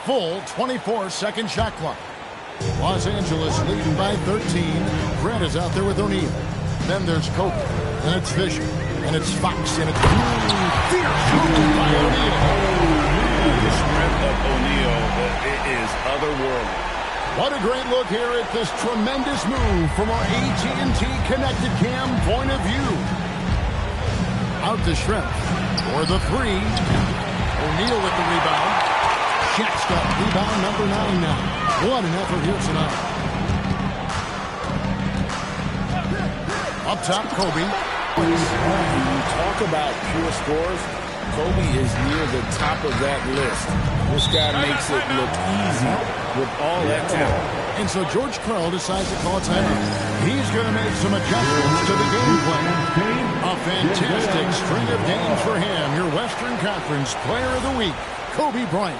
full 24-second shot clock. Los Angeles leading by 13. Grant is out there with O'Neal. Then there's Kobe. Then it's Fisher. And it's Fox. And it's fierce move by O'Neal. The strength of O'Neal is otherworldly. What a great look here at this tremendous move from our AT&T Connected Cam point of view. Out to Shrimp for the three. O'Neal with the rebound. Shaq's got rebound number 9 now. What an effort here tonight. Up top, Kobe. When you talk about pure scores, Kobe is near the top of that list. This guy makes it look easy with all that talent. And so George Karl decides to call a timeout. He's going to make some adjustments to the game plan. A fantastic string of games for him. Your Western Conference Player of the Week, Kobe Bryant.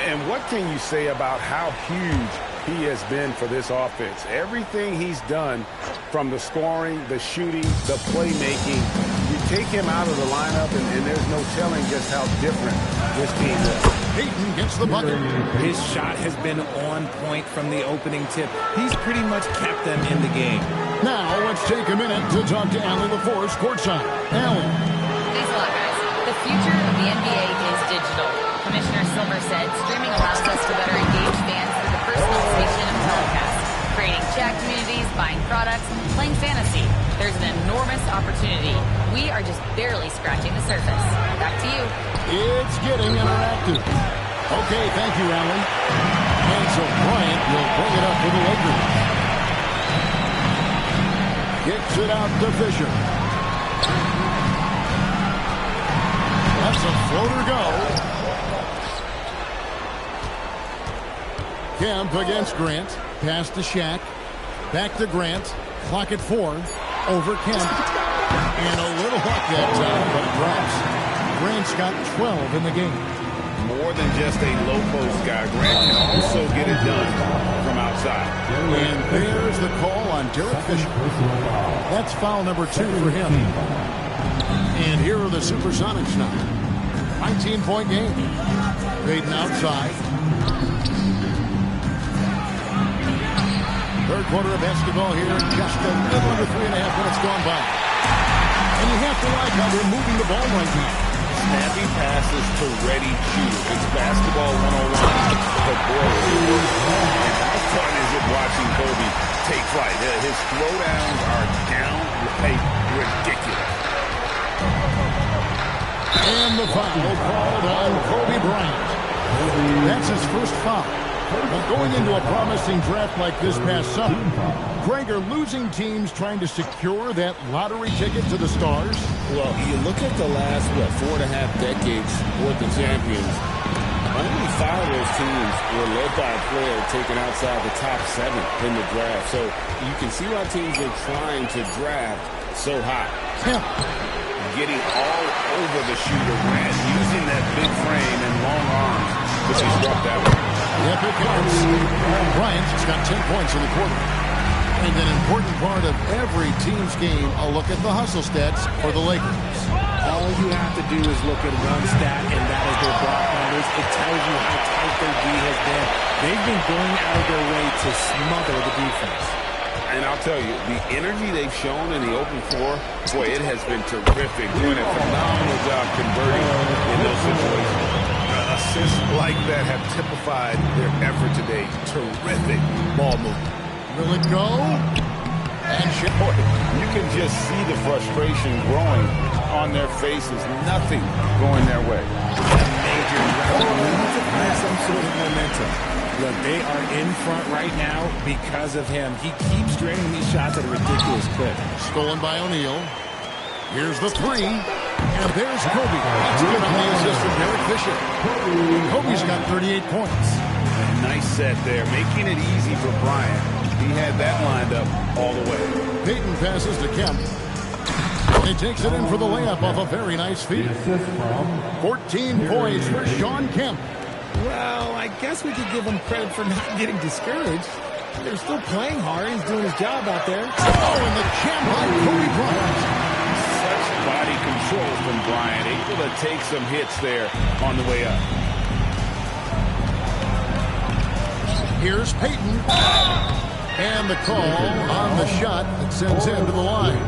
And what can you say about how huge he has been for this offense? Everything he's done, from the scoring, the shooting, the playmaking, you take him out of the lineup, and there's no telling just how different this team is. Payton gets the bucket. His shot has been on point from the opening tip. He's pretty much kept them in the game. Now let's take a minute to talk to Allie LaForce courtside. Allie. Thanks a lot, guys. The future of the NBA is digital. Commissioner Silver said streaming allows us to better engage fans through the personalization of telecasts, creating chat communities, buying products, playing fantasy. There's an enormous opportunity. We are just barely scratching the surface. Back to you. It's getting interactive. Okay, thank you, Allie. And so Bryant will bring it up for the Lakers. Gets it out to Fisher. That's a floater go. Kemp against Grant. Pass to Shaq. Back to Grant. Clock at 4. Over Kemp. And a little luck that time, but it drops. Grant's got 12 in the game. More than just a low post guy. Grant can also get it done from outside. And there's the call on Derek Fisher. That's foul number 2 for him. And here are the SuperSonics now. 19-point game. Payton outside. Third quarter of basketball here. Just a little under 3.5 minutes gone by. And you have to like how they're moving the ball right now. Snappy passes to ready shooters. It's basketball 101. But boy, and how fun is it watching Kobe take flight? His throwdowns are downright ridiculous. And the foul called on Kobe Bryant. That's his first foul. But going into a promising draft like this past summer, Greg, are losing teams trying to secure that lottery ticket to the stars? Well, you look at the last, 4.5 decades worth of champions, only 5 of those teams were led by a player taken outside the top 7 in the draft. So you can see why teams are trying to draft so high. Yeah. Getting all over the shooter, Grant, using that big frame and long arms to disrupt that one. Yep, it counts. Bryant has got 10 points in the quarter. And an important part of every team's game, a look at the hustle stats for the Lakers. All you have to do is look at one stat, and that is their block numbers. It tells you how tight their D has been. They've been going out of their way to smother the defense. And I'll tell you, the energy they've shown in the open floor, boy, it has been terrific. Doing a phenomenal job converting in those situations. Assists like that have typified their effort today. Terrific ball movement. Will it go? And boy, you can just see the frustration growing on their faces. Nothing going their way. Major need to find some sort of momentum. Look, they are in front right now because of him. He keeps draining these shots at a ridiculous clip. Stolen by O'Neal. Here's the 3. And there's Kobe. That's good on the assist from Derek Fisher. Kobe's got 38 points. A nice set there, making it easy for Bryant. He had that lined up all the way. Payton passes to Kemp. He takes it in for the layup off a very nice feed. 14 points for Shawn Kemp. Well, I guess we could give him credit for not getting discouraged. They're still playing hard. He's doing his job out there. Oh, and the champ by Kobe Bryant. Such body control from Bryant. Able to take some hits there on the way up. Here's Peyton. And the call on the shot that sends him to the line.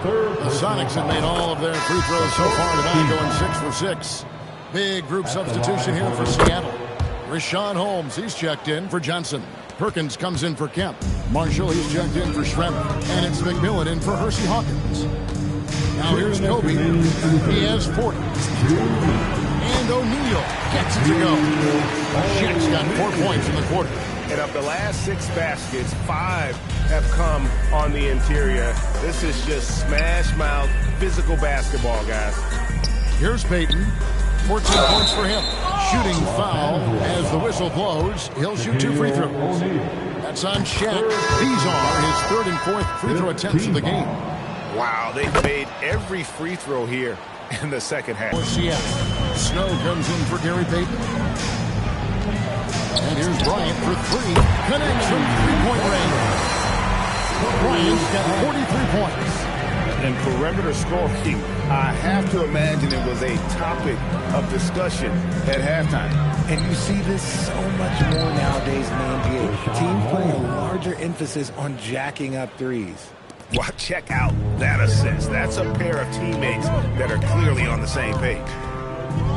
The Sonics have made all of their free throws so far tonight, going 6 for 6. Big group substitution here for Seattle. Rashawn Holmes, he's checked in for Johnson. Perkins comes in for Kemp. Marshall, he's checked in for Schrempf. And it's McMillan in for Hersey Hawkins. Now here's Kobe. He has 40. And O'Neal gets it to go. Shaq's got 4 points in the quarter. And of the last 6 baskets, 5 have come on the interior. This is just smash mouth, physical basketball, guys. Here's Peyton. 14 points for him. Shooting foul as the whistle blows. He'll shoot 2 free throws. That's on Shaq. These are his 3rd and 4th free throw attempts of the game. Wow, they've made every free throw here in the second half. For Seattle. Snow comes in for Gary Payton. And here's Bryant for 3. Connects from 3-point range. Bryant's got 43 points. And perimeter scoring, I have to imagine it was a topic of discussion at halftime. And you see this so much more nowadays in the NBA. Teams putting a larger emphasis on jacking up threes. Well, check out that assist. That's a pair of teammates that are clearly on the same page.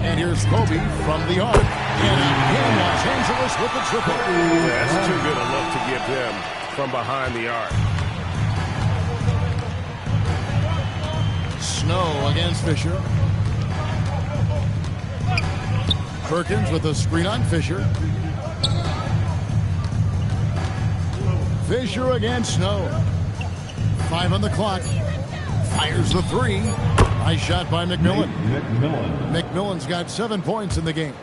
And here's Kobe from the arc. And again, Los Angeles with the triple. That's too good a look to give them from behind the arc. Snow against Fisher. Perkins with a screen on Fisher. Fisher against Snow. 5 on the clock. Fires the 3. Nice shot by McMillan. McMillan's got 7 points in the game.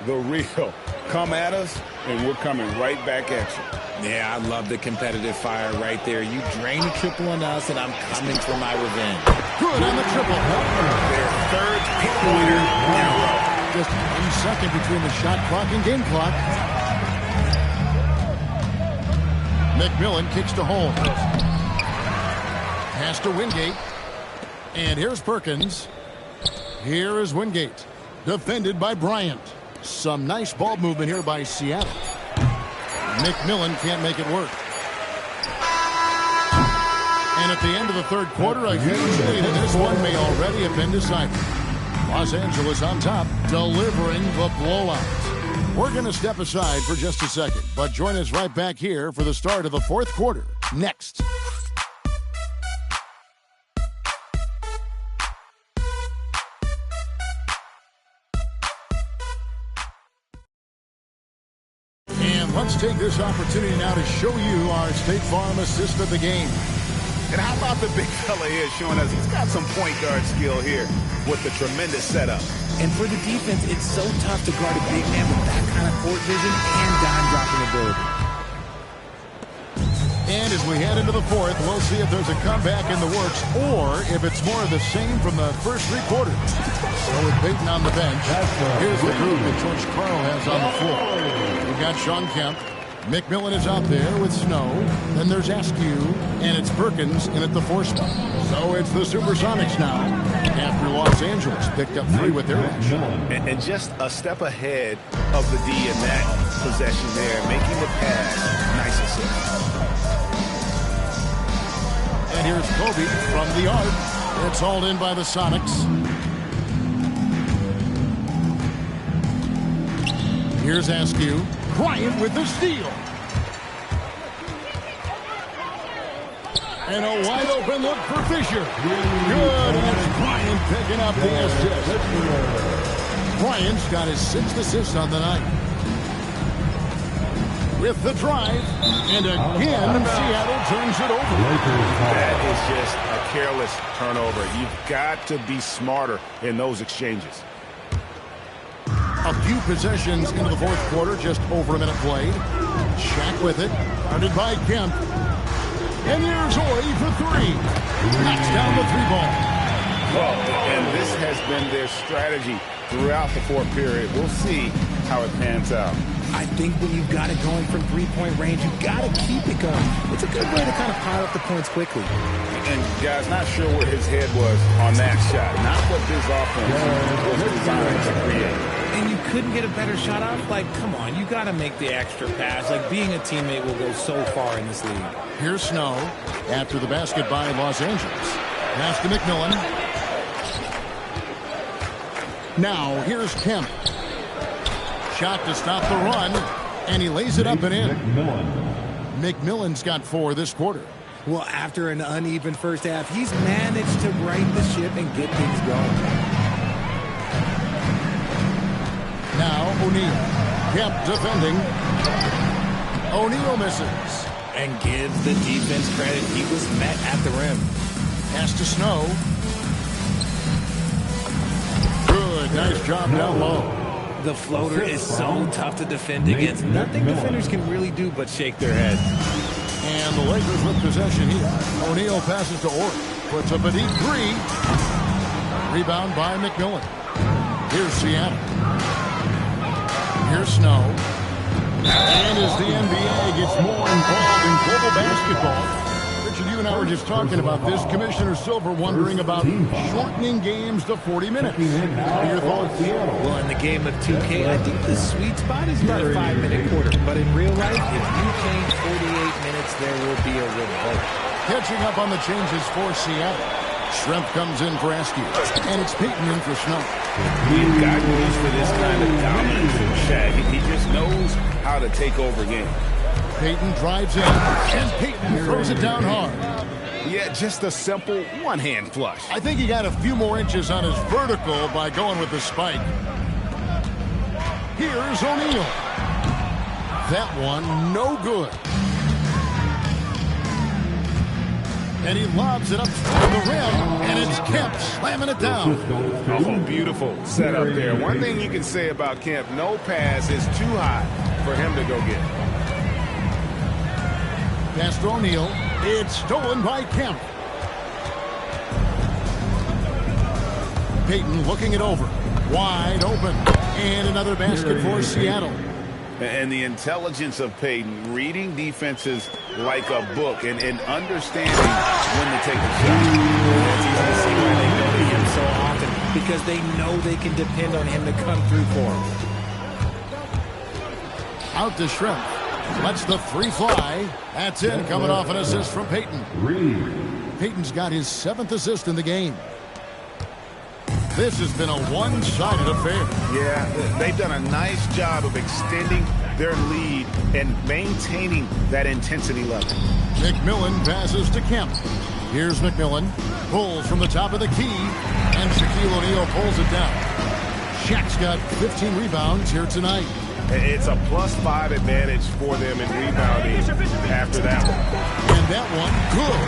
The real. Come at us, and we're coming right back at you. Yeah, I love the competitive fire right there. You drain a triple on us, and I'm coming for my revenge. Good on the triple. Their 3rd pointer in a row. Just 1 second between the shot clock and game clock. McMillan kicks to Holmes. Pass to Wingate. And here's Perkins. Here is Wingate. Defended by Bryant. Some nice ball movement here by Seattle. McMillan can't make it work. And at the end of the 3rd quarter, a huge lead, and this one may already have been decided. Los Angeles on top, delivering the blowout. We're going to step aside for just a second, but join us right back here for the start of the 4th quarter. Next. Let's take this opportunity now to show you our State Farm assist of the game. And how about the big fella here showing us he's got some point guard skill here with the tremendous setup. And for the defense, it's so tough to guard a big man with that kind of court vision and dime-dropping ability. And as we head into the 4th, we'll see if there's a comeback in the works or if it's more of the same from the first 3 quarters. So with Peyton on the bench, here's the group that George Karl has on the floor. We've got Shawn Kemp. McMillan is out there with Snow. Then there's Askew, and it's Perkins in at the 4 spot. So it's the SuperSonics now, after Los Angeles picked up 3 with their action. And just a step ahead of the D in that possession there, making the pass. Nice assist. And here's Kobe from the arc. It's hauled in by the Sonics. Here's Askew. Bryant with the steal. And a wide open look for Fisher. Good, and it's Bryant picking up the assist. Bryant's got his 6th assist on the night. With the drive, and again, Seattle turns it over. That is just a careless turnover. You've got to be smarter in those exchanges. A few possessions into the 4th quarter, just over a minute played. Shaq with it, guarded by Kemp. And here's Oi for 3. Knocks down the 3-ball. Well, and this has been their strategy throughout the 4th period. We'll see how it pans out. I think when you've got it going from 3-point range, you've got to keep it going. It's a good way to kind of pile up the points quickly. And, guys, not sure where his head was on that shot. Not what this offense was designed to create. And you couldn't get a better shot off. Like, come on, you got to make the extra pass. Like, being a teammate will go so far in this league. Here's Snow after the basket by Los Angeles. Pass to McMillan. Now, here's Kemp. Shot to stop the run, and he lays it up and in. McMillan's got 4 this quarter. Well, after an uneven first half, he's managed to right the ship and get things going. Now, O'Neal. Kemp defending. O'Neal misses. And gives the defense credit. He was met at the rim. Pass to Snow. Good, nice job down low. The floater is so tough to defend against. Nothing defenders can really do but shake their head. And the Lakers with possession here. O'Neal passes to Ort. Puts up a deep 3. Rebound by McMillan. Here's Seattle. Here's Snow. And as the NBA gets more involved in global basketball, Richard, you and I were just talking about this. Commissioner Silver wondering about shortening games to 40 minutes. What are your thoughts? Well, in the game of 2K, I think the sweet spot is about a 5-minute quarter. But in real life, if you change 48 minutes, there will be a revolt. Catching up on the changes for Seattle. Shrimp comes in for Askew. And it's Peyton in for Snow. We've gotten used to this kind of dominance from Shaq. He just knows how to take over games. Peyton drives in, and Peyton throws it down hard. Yeah, just a simple one-hand flush. I think he got a few more inches on his vertical by going with the spike. Here's O'Neal. That one, no good. And he lobs it up to the rim, and it's Kemp slamming it down. Oh, beautiful setup there. One thing you can say about Kemp, no pass is too high for him to go get. Pass to O'Neal. It's stolen by Kemp. Peyton looking it over. Wide open. And another basket for Seattle. And the intelligence of Peyton, reading defenses like a book and understanding when to take the shot. It's easy to see why they go to him so often, because they know they can depend on him to come through for them. Out to Shrimp. Lets the 3 fly. That's in, coming off an assist from Peyton. Peyton's got his 7th assist in the game. This has been a one-sided affair. Yeah, they've done a nice job of extending their lead and maintaining that intensity level. McMillan passes to Kemp. Here's McMillan. Pulls from the top of the key. And Shaquille O'Neal pulls it down. Shaq's got 15 rebounds here tonight. It's a +5 advantage for them in rebounding after that one. And that one, good.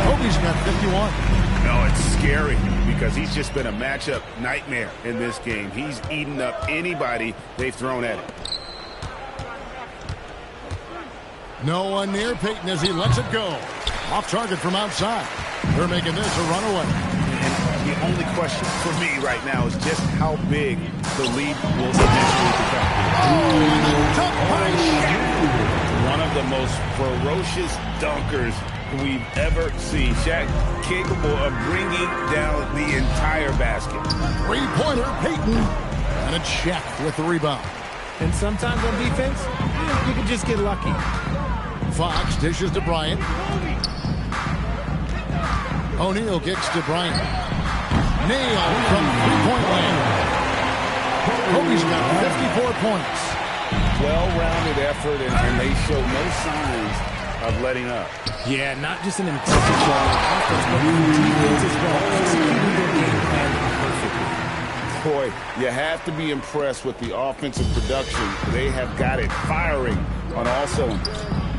Kobe's got 51. No, it's scary because he's just been a matchup nightmare in this game. He's eaten up anybody they've thrown at him. No one near Peyton as he lets it go. Off target from outside. They're making this a runaway. And the only question for me right now is just how big the lead will eventually become. One of the most ferocious dunkers we've ever seen. Shaq capable of bringing down the entire basket. 3-pointer, Peyton. And it's Shaq with the rebound. And sometimes on defense, you can just get lucky. Fox dishes to Bryant. O'Neal kicks to Bryant. Nailed from 3-point land. Kobe's got 54 points. Well-rounded effort, and they show no signs of letting up. Yeah, not just an impressive show on offense, but the defense as well, executing their game plan perfectly. Boy, you have to be impressed with the offensive production. They have got it firing on all cylinders.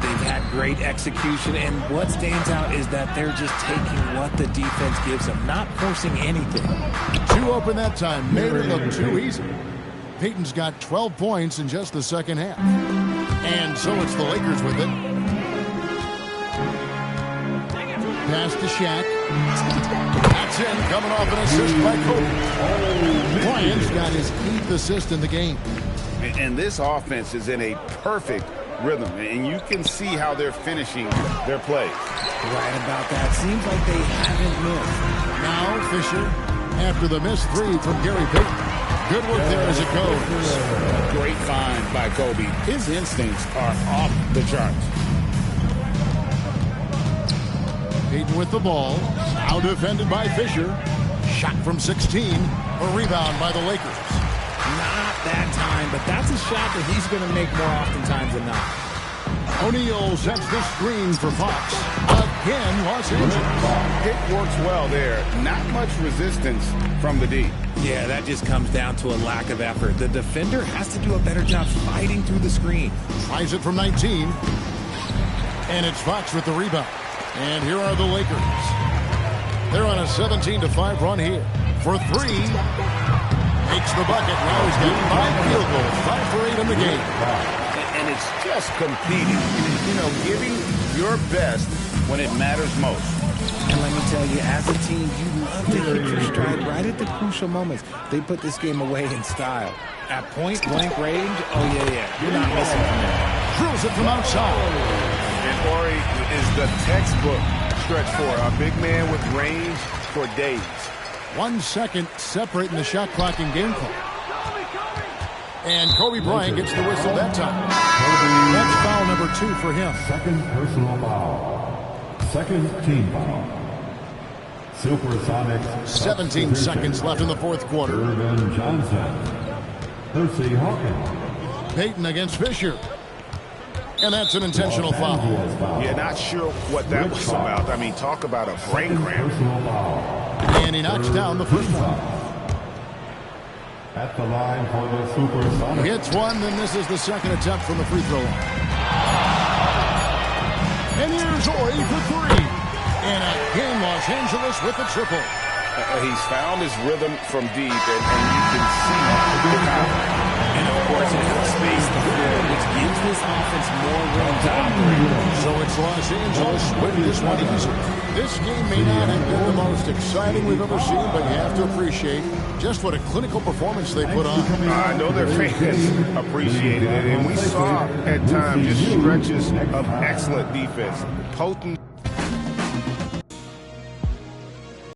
They've had great execution, and what stands out is that they're just taking what the defense gives them, not forcing anything. Too open that time, made it look too easy. Peyton's got 12 points in just the second half. And so it's the Lakers with it. Pass to Shaq. That's in, coming off an assist by Kobe. Bryant's got his 8th assist in the game. And this offense is in a perfect rhythm, and you can see how they're finishing their plays. Right about that. Seems like they haven't missed. Now Fisher, after the missed 3 from Gary Payton. Good work there as it goes. Great find by Kobe. His instincts are off the charts. Payton with the ball. Now defended by Fisher. Shot from 16. A rebound by the Lakers. Not that time, but that's a shot that he's going to make more oftentimes than not. O'Neal sets the screen for Fox. Again, Los Angeles. Pick works well there. Not much resistance from the D. Yeah, that just comes down to a lack of effort. The defender has to do a better job fighting through the screen. Tries it from 19. And it's Fox with the rebound. And here are the Lakers. They're on a 17-5 run here. For three. Makes the bucket. Now he's got 5 field goals. 5 for 8 in the game. And it's just competing. You know, giving your best when it matters most. And let me tell you, as a team, you love to hit your stride right at the crucial moments. They put this game away in style. At point-blank range, oh, yeah. You're not missing from there. Drills it from outside. And Ori is the textbook stretch four. A big man with range for days. 1 second separating the shot clock and game clock. And Kobe Bryant gets the whistle that time. That's foul number 2 for him. Second personal foul. Second team foul. SuperSonics. 17 seconds left in the fourth quarter. Irvin Johnson. Percy Hawkins. Payton against Fisher. And that's an intentional foul. Yeah, not sure what that was about. I mean, talk about a brain cramp. And he knocks down the first one. At the line for the SuperSonics. Hits one, then this is the second attempt from the free throw line. And here's Ori for 3. And again, Los Angeles with the triple. He's found his rhythm from deep, and you can see the power. And of course, it has space the floor, which gives this offense more room to operate. So it's Los Angeles winning this one easy. This game may not have been the most exciting we've ever seen, but you have to appreciate just what a clinical performance they put on. I know their fans appreciated it, and we saw at times just stretches of excellent defense. Potent.